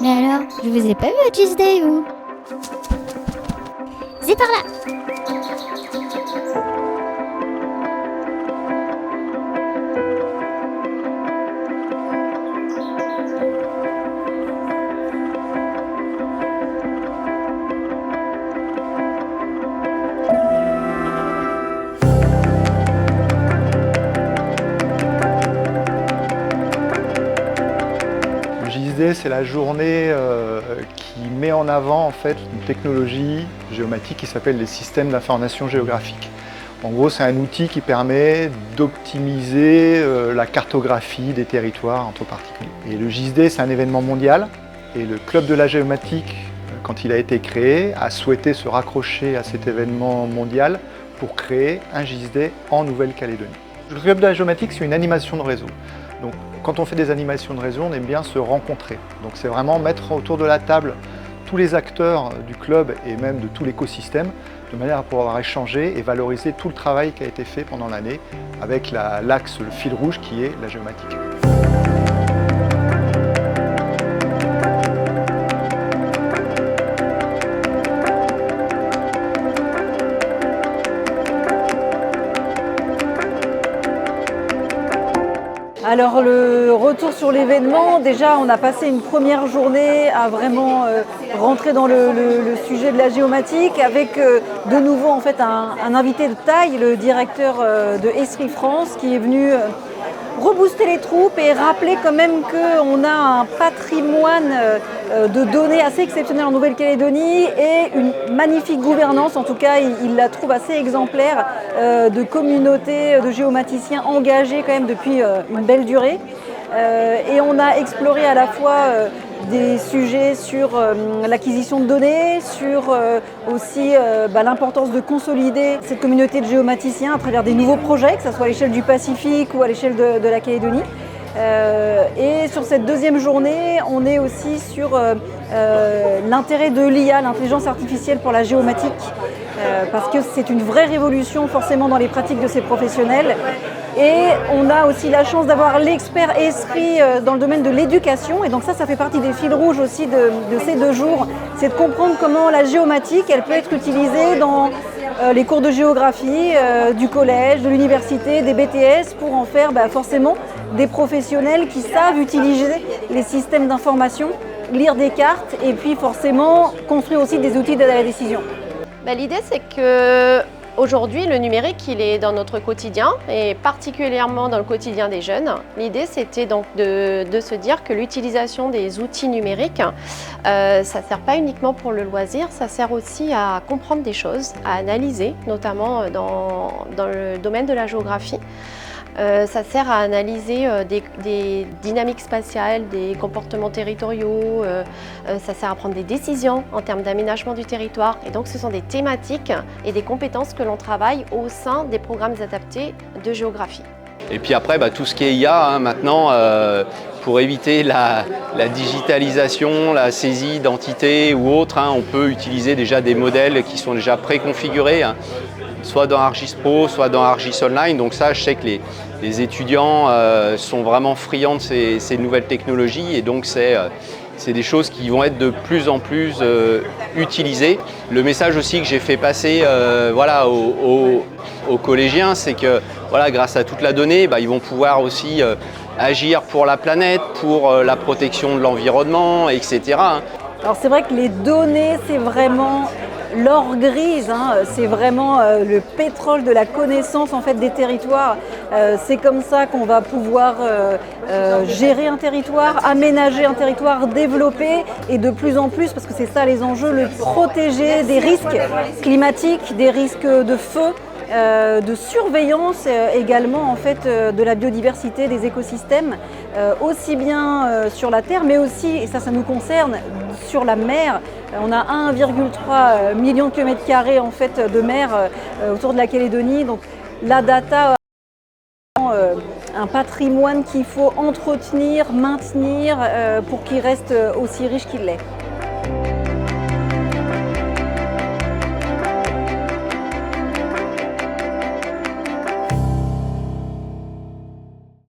Mais alors, je vous ai pas vu à Tuesday, vous? C'est par là. Le JSD, c'est la journée qui met en avant en fait une technologie géomatique qui s'appelle les systèmes d'information géographique. En gros, c'est un outil qui permet d'optimiser la cartographie des territoires entre particuliers. Et le JSD, c'est un événement mondial. Et le Club de la géomatique, quand il a été créé, a souhaité se raccrocher à cet événement mondial pour créer un JSD en Nouvelle-Calédonie. Le Club de la géomatique, c'est une animation de réseau. Donc, quand on fait des animations de réseau, on aime bien se rencontrer. Donc c'est vraiment mettre autour de la table tous les acteurs du club et même de tout l'écosystème, de manière à pouvoir échanger et valoriser tout le travail qui a été fait pendant l'année avec l'axe, le fil rouge qui est la géomatique. Alors le retour sur l'événement, déjà on a passé une première journée à vraiment rentrer dans le sujet de la géomatique avec de nouveau en fait un invité de taille, le directeur de Esri France qui est venu rebooster les troupes et rappeler quand même qu'on a un patrimoine de données assez exceptionnel en Nouvelle-Calédonie et une magnifique gouvernance, en tout cas il la trouve assez exemplaire, de communautés de géomaticiens engagés quand même depuis une belle durée. Et on a exploré à la fois des sujets sur l'acquisition de données, sur aussi l'importance de consolider cette communauté de géomaticiens à travers des nouveaux projets, que ce soit à l'échelle du Pacifique ou à l'échelle de la Calédonie. Et sur cette deuxième journée, on est aussi sur l'intérêt de l'IA, l'intelligence artificielle pour la géomatique, parce que c'est une vraie révolution forcément dans les pratiques de ces professionnels. Et on a aussi la chance d'avoir l'expert Esri dans le domaine de l'éducation. Et donc ça fait partie des fils rouges aussi de ces 2 jours. C'est de comprendre comment la géomatique, elle peut être utilisée dans les cours de géographie, du collège, de l'université, des BTS, pour en faire forcément des professionnels qui savent utiliser les systèmes d'information, lire des cartes et puis forcément construire aussi des outils d'aide à la décision. L'idée, c'est que aujourd'hui, le numérique, il est dans notre quotidien et particulièrement dans le quotidien des jeunes. L'idée, c'était donc de se dire que l'utilisation des outils numériques, ça ne sert pas uniquement pour le loisir, ça sert aussi à comprendre des choses, à analyser, notamment dans le domaine de la géographie. Ça sert à analyser des dynamiques spatiales, des comportements territoriaux, ça sert à prendre des décisions en termes d'aménagement du territoire. Et donc ce sont des thématiques et des compétences que l'on travaille au sein des programmes adaptés de géographie. Et puis après, tout ce qui est IA, maintenant, pour éviter la digitalisation, la saisie d'entités ou autre, on peut utiliser déjà des modèles qui sont déjà préconfigurés, soit dans ArcGIS Pro, soit dans ArcGIS Online. Donc ça, je sais que les étudiants sont vraiment friands de ces nouvelles technologies et donc c'est des choses qui vont être de plus en plus utilisées. Le message aussi que j'ai fait passer aux collégiens, c'est que grâce à toute la donnée, ils vont pouvoir aussi agir pour la planète, pour la protection de l'environnement, etc. Alors c'est vrai que les données, c'est vraiment l'or grise, c'est vraiment le pétrole de la connaissance en fait des territoires. C'est comme ça qu'on va pouvoir gérer un territoire, aménager un territoire, développer et de plus en plus, parce que c'est ça les enjeux, le protéger des risques climatiques, des risques de feu. De surveillance également en fait, de la biodiversité, des écosystèmes, aussi bien sur la terre, mais aussi, et ça nous concerne, sur la mer. On a 1,3 million de kilomètres carrés en fait, de mer autour de la Calédonie. Donc la data un patrimoine qu'il faut entretenir, maintenir pour qu'il reste aussi riche qu'il l'est.